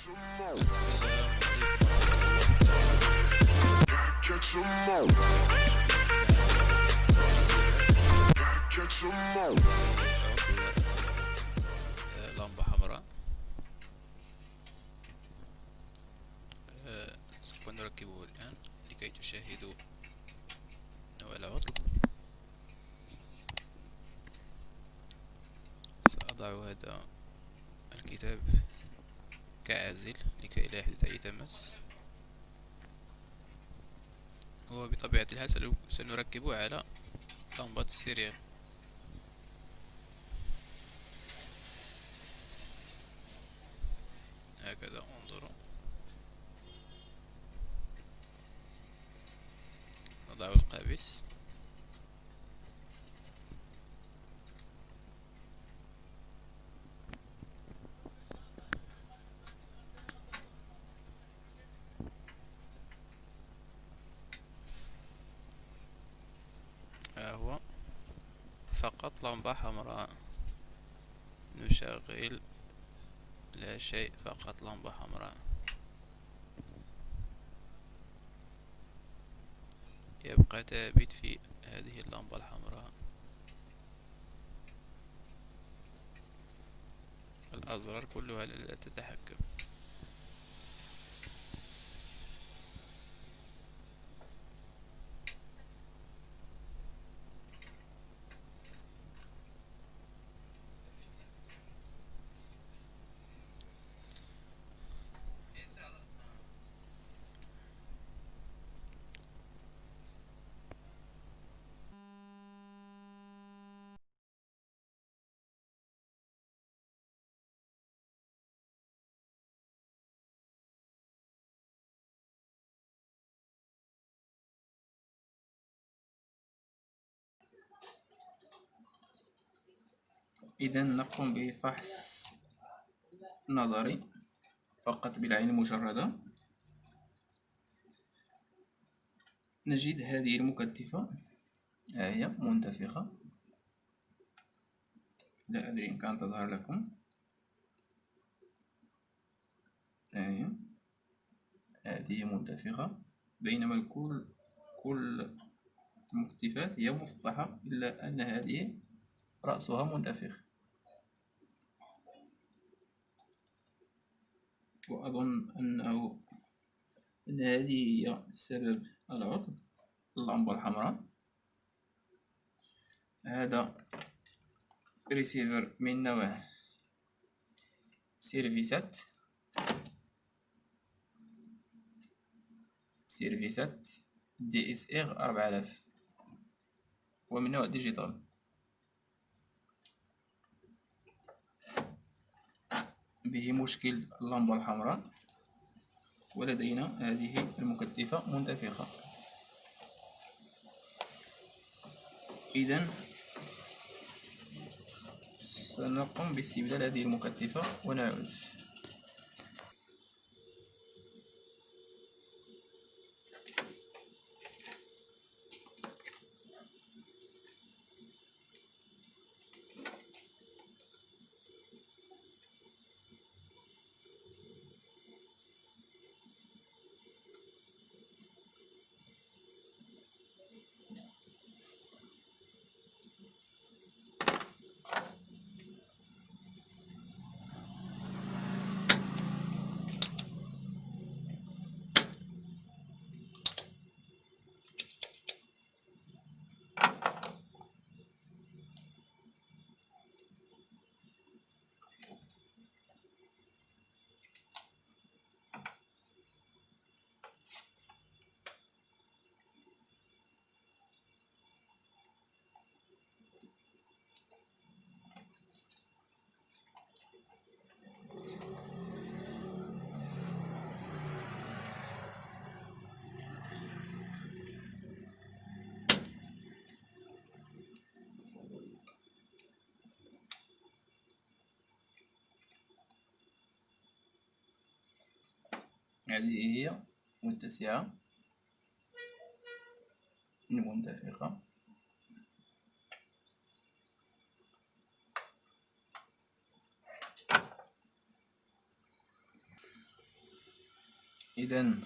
السلام عليكم ورحمة الله تعالى. لمبة حمراء. سوف نركبه الآن لكي تشاهدوا نوع العطل. سأضع هذا الكتاب كعازل لكي لا يحدث أي تمس، وبطبيعة الحال سنركبه على لمبة السيريال. هكذا انظروا، نضع القابس ها هو، فقط لمبة حمراء. نشغل، لا شيء، فقط لمبة حمراء. يبقى ثابت في هذه اللمبة الحمراء. الأزرار كلها لا تتحكم. إذا نقوم بفحص نظري فقط بالعين المجردة. نجد هذه المكتفة هي منتفخة، لا أدري إن كانت تظهر لكم. هي هذه منتفخة، بينما كل المكتفات هي مسطحة، إلا أن هذه رأسها منتفخ. وأظن أن هذه هي سبب العطل، اللمبة الحمراء. هذا ريسيفر من نوع سيرفيسات DSR 4000، ومن نوع ديجيتال. به مشكل اللمبة الحمراء، ولدينا هذه المكتفة منتفخة. إذن سنقوم باستبدال هذه المكتفة ونعود. هذه هي متسعة منتفخة. إذا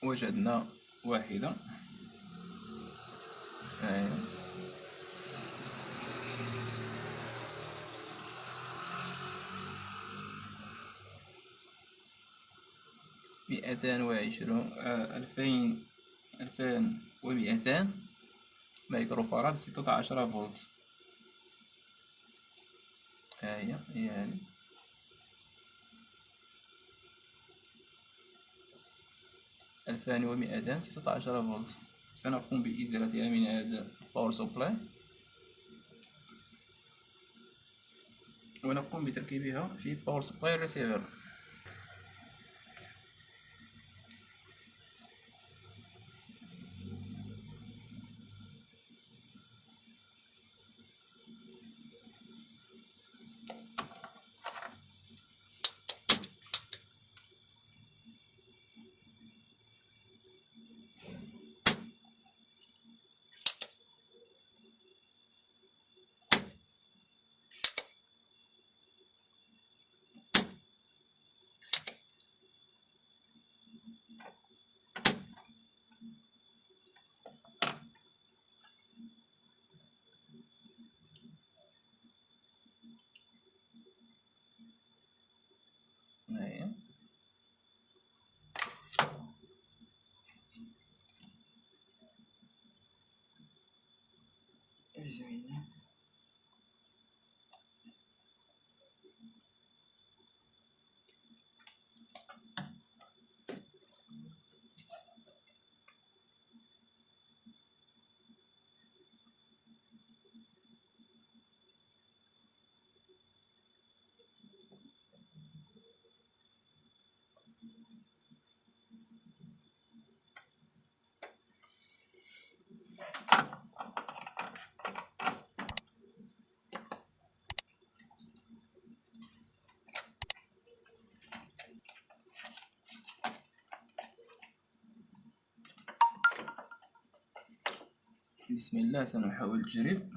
وجدنا واحدة. مئتان وعشرون، 2200 مايكرو فاراد، 16 فولت. هي هذه. 2200 16 فولت. سنقوم بإزالتها من هذا الباور سبلاي، ونقوم بتركيبها في باور سبلاي ريسيفر. هي زوينة. بسم الله، سنحاول تجرب.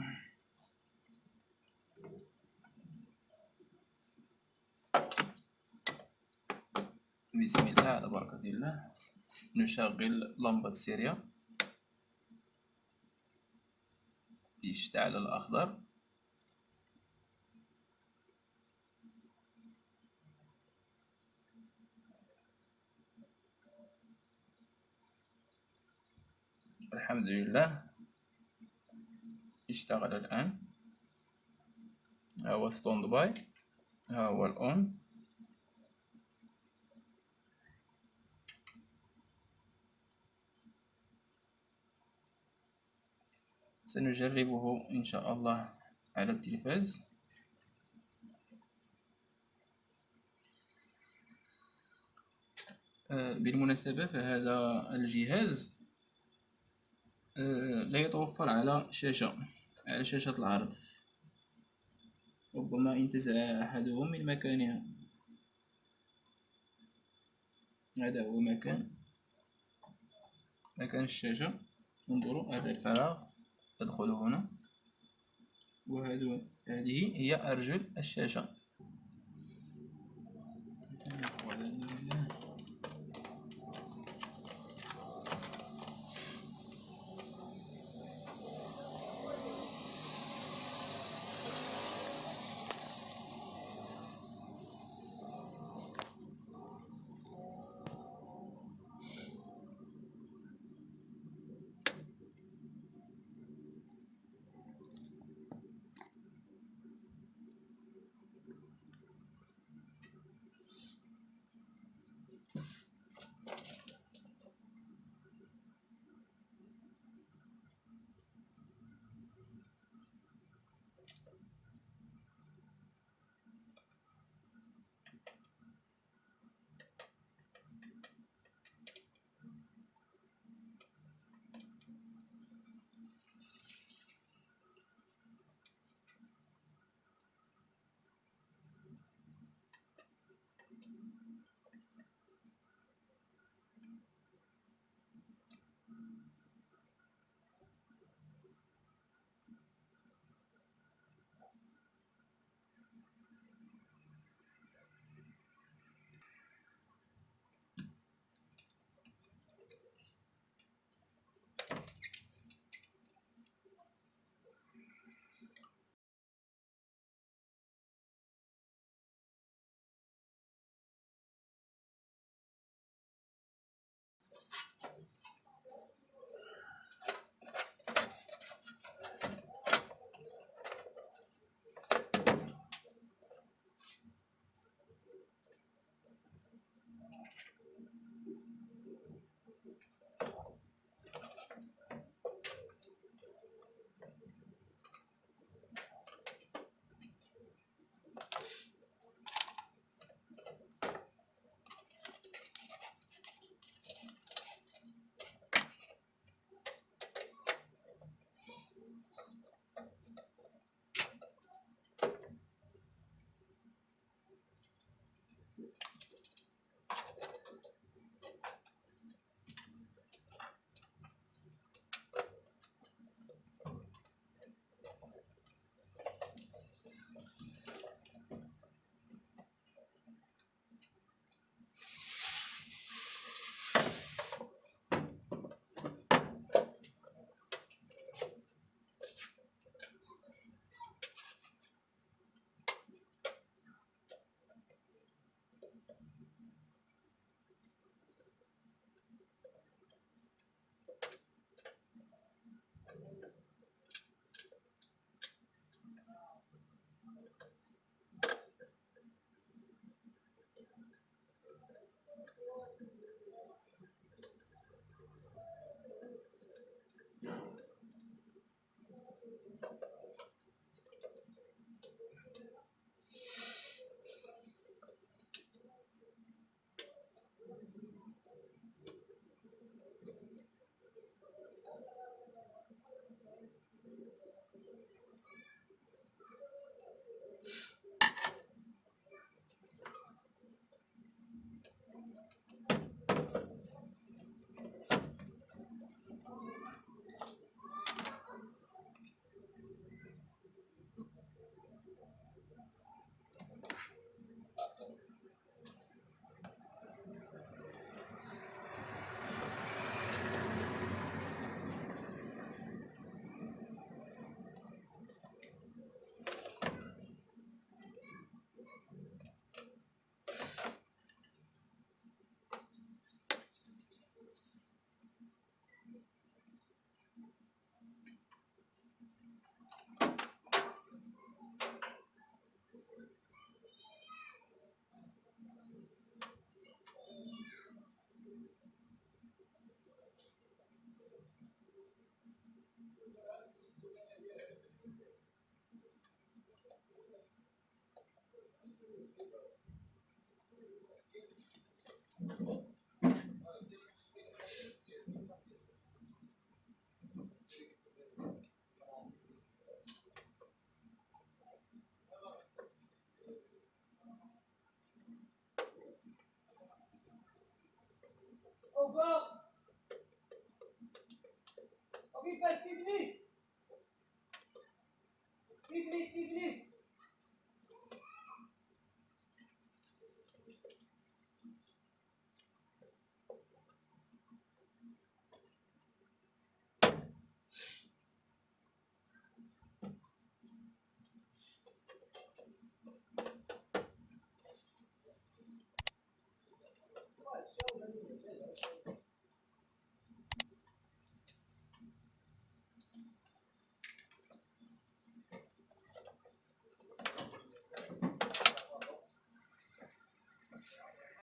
بسم الله، على بركة الله. نشغل لمبة سيريا، يشتعل الأخضر. الحمد لله اشتغل الآن. ها هو ستوند باي، ها هو الأون. سنجربه إن شاء الله على التلفاز. بالمناسبة، فهذا الجهاز لا يتوفر على شاشة العرض. ربما انتزع أحدهم من مكانها. هذا هو مكان الشاشة. انظروا، هذا الفراغ، تدخل هنا، هذه هي أرجل الشاشة.